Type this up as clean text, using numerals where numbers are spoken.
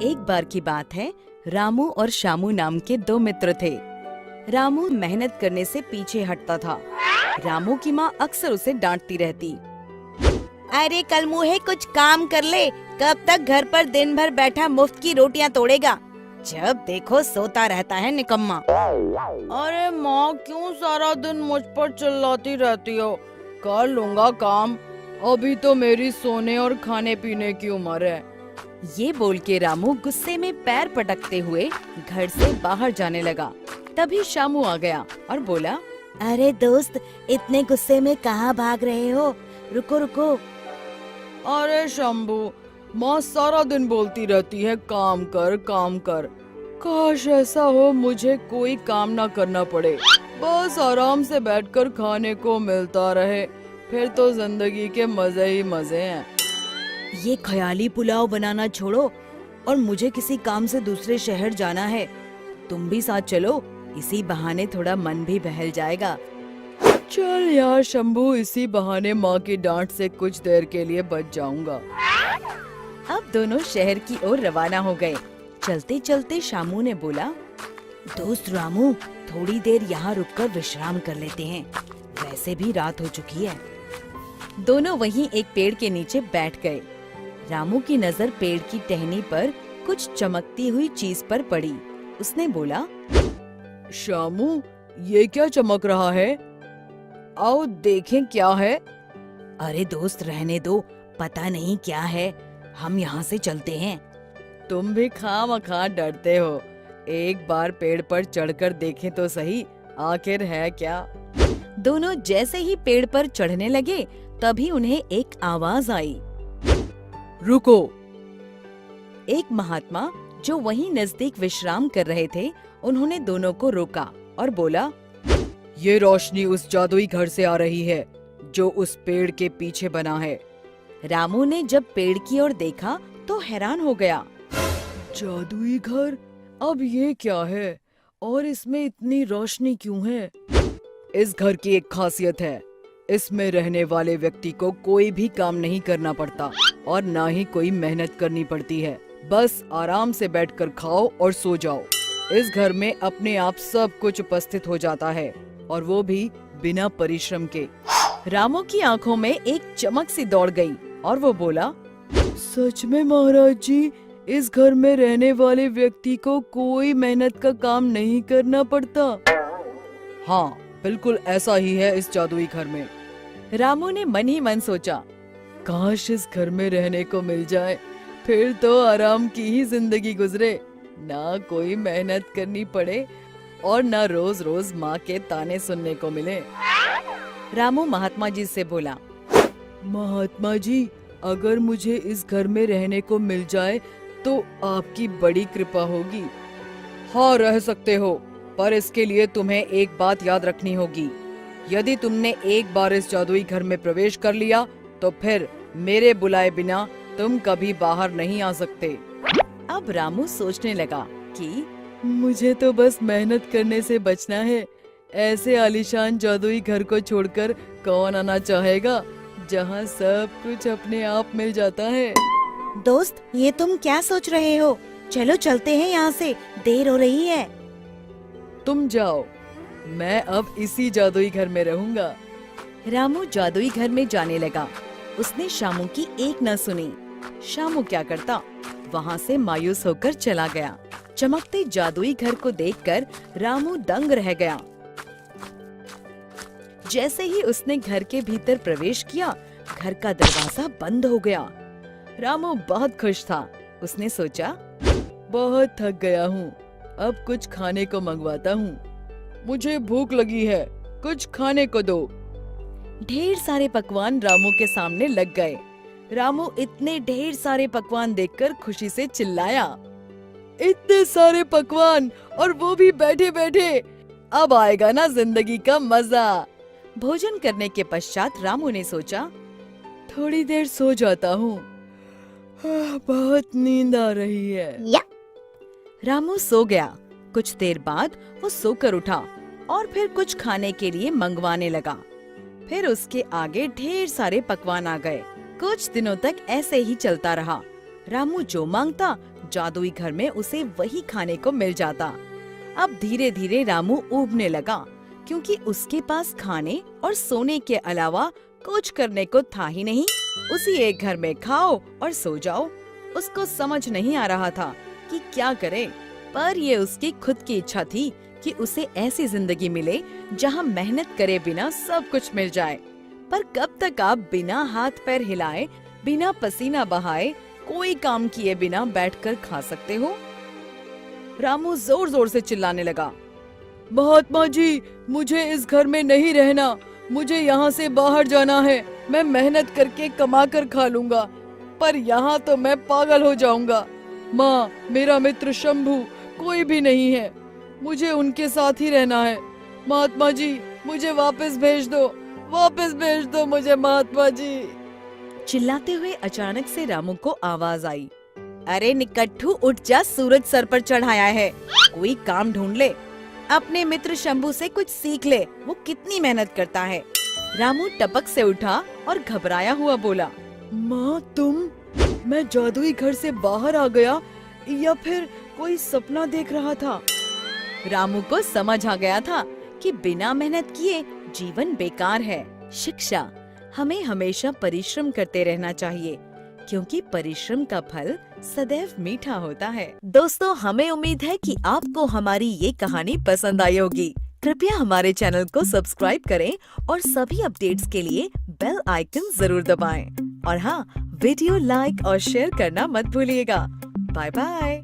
एक बार की बात है, रामू और शामू नाम के दो मित्र थे। रामू मेहनत करने से पीछे हटता था। रामू की माँ अक्सर उसे डांटती रहती। अरे कल मुँहे कुछ काम कर ले, कब तक घर पर दिन भर बैठा मुफ्त की रोटियां तोड़ेगा, जब देखो सोता रहता है निकम्मा। अरे माँ क्यों सारा दिन मुझ पर चिल्लाती रहती हो, कर लूंगा काम, अभी तो मेरी सोने और खाने पीने की उम्र है। ये बोल के रामू गुस्से में पैर पटकते हुए घर से बाहर जाने लगा। तभी शामू आ गया और बोला, अरे दोस्त, इतने गुस्से में कहाँ भाग रहे हो, रुको रुको। अरे शंभू, माँ सारा दिन बोलती रहती है काम कर काम कर, काश ऐसा हो मुझे कोई काम ना करना पड़े, बस आराम से बैठकर खाने को मिलता रहे, फिर तो जिंदगी के मजे ही मजे हैं। ये ख्याली पुलाव बनाना छोड़ो और मुझे किसी काम से दूसरे शहर जाना है, तुम भी साथ चलो, इसी बहाने थोड़ा मन भी बहल जाएगा। चल यार शंभू, इसी बहाने माँ की डांट से कुछ देर के लिए बच जाऊंगा। अब दोनों शहर की ओर रवाना हो गए। चलते चलते शामू ने बोला, दोस्त रामू, थोड़ी देर यहाँ रुककर विश्राम कर लेते हैं, वैसे भी रात हो चुकी है। दोनों वहीं एक पेड़ के नीचे बैठ गए। रामू की नजर पेड़ की टहनी पर कुछ चमकती हुई चीज पर पड़ी। उसने बोला, शामू, ये क्या चमक रहा है, आओ देखें क्या है। अरे दोस्त रहने दो, पता नहीं क्या है, हम यहाँ से चलते हैं। तुम भी खामखा डरते हो, एक बार पेड़ पर चढ़कर देखें तो सही, आखिर है क्या। दोनों जैसे ही पेड़ पर चढ़ने लगे, तभी उन्हें एक आवाज आई, रुको। एक महात्मा जो वहीं नजदीक विश्राम कर रहे थे, उन्होंने दोनों को रोका और बोला, ये रोशनी उस जादुई घर से आ रही है जो उस पेड़ के पीछे बना है। रामू ने जब पेड़ की ओर देखा तो हैरान हो गया। जादुई घर, अब ये क्या है और इसमें इतनी रोशनी क्यों है? इस घर की एक खासियत है, इसमें रहने वाले व्यक्ति को कोई भी काम नहीं करना पड़ता और ना ही कोई मेहनत करनी पड़ती है, बस आराम से बैठकर खाओ और सो जाओ। इस घर में अपने आप सब कुछ उपस्थित हो जाता है और वो भी बिना परिश्रम के। रामू की आंखों में एक चमक सी दौड़ गई और वो बोला, सच में महाराज जी, इस घर में रहने वाले व्यक्ति को कोई मेहनत का काम नहीं करना पड़ता। हाँ, बिल्कुल ऐसा ही है इस जादुई घर में। रामू ने मन ही मन सोचा, काश इस घर में रहने को मिल जाए, फिर तो आराम की ही जिंदगी गुजरे, ना कोई मेहनत करनी पड़े और ना रोज रोज माँ के ताने सुनने को मिले। रामू महात्मा जी से बोला, महात्मा जी, अगर मुझे इस घर में रहने को मिल जाए तो आपकी बड़ी कृपा होगी। हाँ, रह सकते हो, पर इसके लिए तुम्हें एक बात याद रखनी होगी, यदि तुमने एक बार इस जादुई घर में प्रवेश कर लिया तो फिर मेरे बुलाए बिना तुम कभी बाहर नहीं आ सकते। अब रामू सोचने लगा कि मुझे तो बस मेहनत करने से बचना है, ऐसे आलीशान जादुई घर को छोड़कर कौन आना चाहेगा जहाँ सब कुछ अपने आप मिल जाता है। दोस्त, ये तुम क्या सोच रहे हो, चलो चलते हैं यहाँ से, देर हो रही है। तुम जाओ, मैं अब इसी जादुई घर में रहूंगा। रामू जादुई घर में जाने लगा। उसने शामू की एक न सुनी। शामू क्या करता, वहाँ से मायूस होकर चला गया। चमकते जादुई घर को देखकर रामू दंग रह गया। जैसे ही उसने घर के भीतर प्रवेश किया, घर का दरवाजा बंद हो गया। रामू बहुत खुश था। उसने सोचा, बहुत थक गया हूँ, अब कुछ खाने को मंगवाता हूँ, मुझे भूख लगी है, कुछ खाने को दो। ढेर सारे पकवान रामू के सामने लग गए। रामू इतने ढेर सारे पकवान देखकर खुशी से चिल्लाया, इतने सारे पकवान और वो भी बैठे बैठे, अब आएगा ना जिंदगी का मजा। भोजन करने के पश्चात रामू ने सोचा, थोड़ी देर सो जाता हूँ, बहुत नींद आ रही है। रामू सो गया। कुछ देर बाद वो सोकर उठा और फिर कुछ खाने के लिए मंगवाने लगा। फिर उसके आगे ढेर सारे पकवान आ गए। कुछ दिनों तक ऐसे ही चलता रहा। रामू जो मांगता, जादुई घर में उसे वही खाने को मिल जाता। अब धीरे धीरे रामू ऊबने लगा, क्योंकि उसके पास खाने और सोने के अलावा कुछ करने को था ही नहीं। उसी एक घर में खाओ और सो जाओ। उसको समझ नहीं आ रहा था कि क्या करे, पर ये उसकी खुद की इच्छा थी कि उसे ऐसी जिंदगी मिले जहाँ मेहनत करे बिना सब कुछ मिल जाए। पर कब तक आप बिना हाथ पैर हिलाए, बिना पसीना बहाए, कोई काम किए बिना बैठकर खा सकते हो? रामू जोर जोर से चिल्लाने लगा, महात्मा जी, मुझे इस घर में नहीं रहना, मुझे यहाँ से बाहर जाना है। मैं मेहनत करके कमा कर खा लूंगा, पर यहाँ तो मैं पागल हो जाऊंगा। माँ, मेरा मित्र शंभू कोई भी नहीं है, मुझे उनके साथ ही रहना है। महात्मा जी, मुझे वापस भेज दो मुझे महात्मा जी। चिल्लाते हुए अचानक से रामू को आवाज आई, अरे निकट्ठू, उठ जा, सूरज सर पर चढ़ाया है, कोई काम ढूंढ ले। अपने मित्र शंभू से कुछ सीख ले, वो कितनी मेहनत करता है। रामू टपक से उठा और घबराया हुआ बोला, माँ तुम, मैं जादुई घर से बाहर आ गया या फिर कोई सपना देख रहा था? रामू को समझ आ गया था कि बिना मेहनत किए जीवन बेकार है। शिक्षा, हमें हमेशा परिश्रम करते रहना चाहिए, क्योंकि परिश्रम का फल सदैव मीठा होता है। दोस्तों, हमें उम्मीद है कि आपको हमारी ये कहानी पसंद आई होगी। कृपया हमारे चैनल को सब्सक्राइब करें और सभी अपडेट्स के लिए बेल आइकन जरूर दबाएं। और हाँ, वीडियो लाइक और शेयर करना मत भूलिएगा। Bye bye.